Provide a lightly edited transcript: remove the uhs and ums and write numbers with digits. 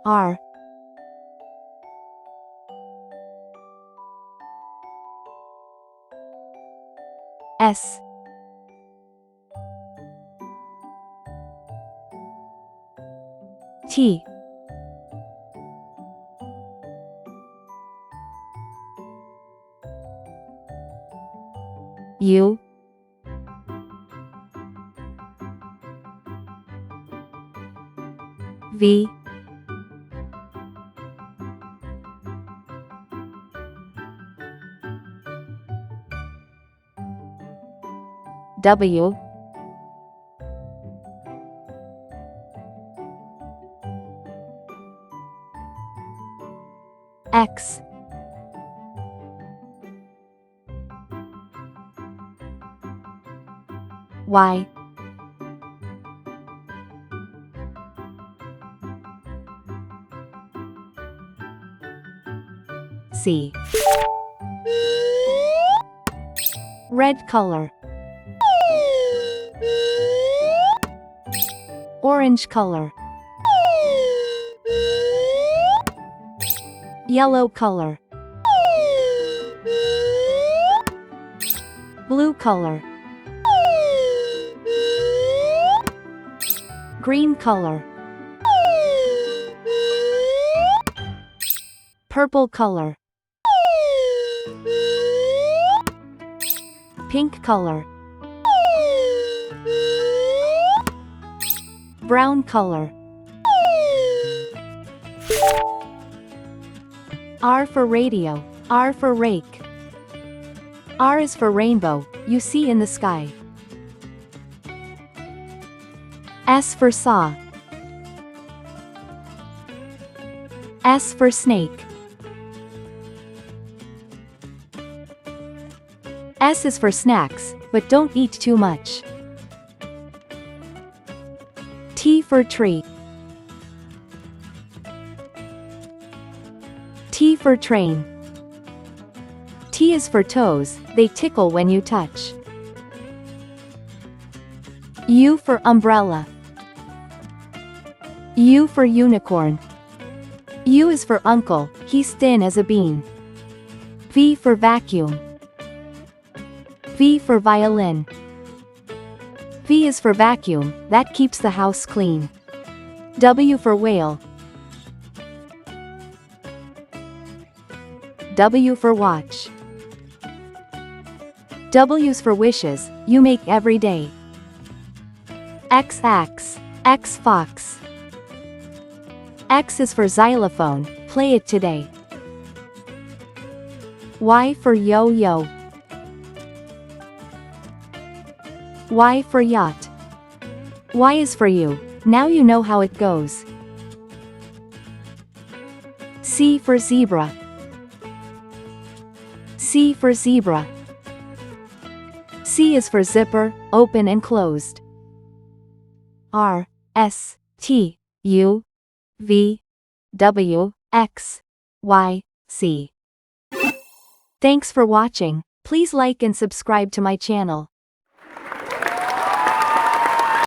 R S T U V W X Y Z. Red color, orange color, yellow color, blue color, green color, purple color, pink color, brown color. R for radio, R for rake. R is for rainbow, you see in the sky. S for saw. S for snake. S is for snacks, but don't eat too much. T for tree. T for train. T is for toes, they tickle when you touch. U for umbrella. U for unicorn. U is for uncle, he's thin as a bean. V for vacuum. V for violin. V is for vacuum, that keeps the house clean. W for whale. W for watch. W's for wishes, you make every day. X axe, X fox. X is for xylophone, play it today. Y for yo-yo. Y for yacht. Y is for you, now you know how it goes. C for zebra. C for zebra. C is for zipper, open and closed. R S T U V W X Y Z. Thanks for watching. Please like and subscribe to my channel.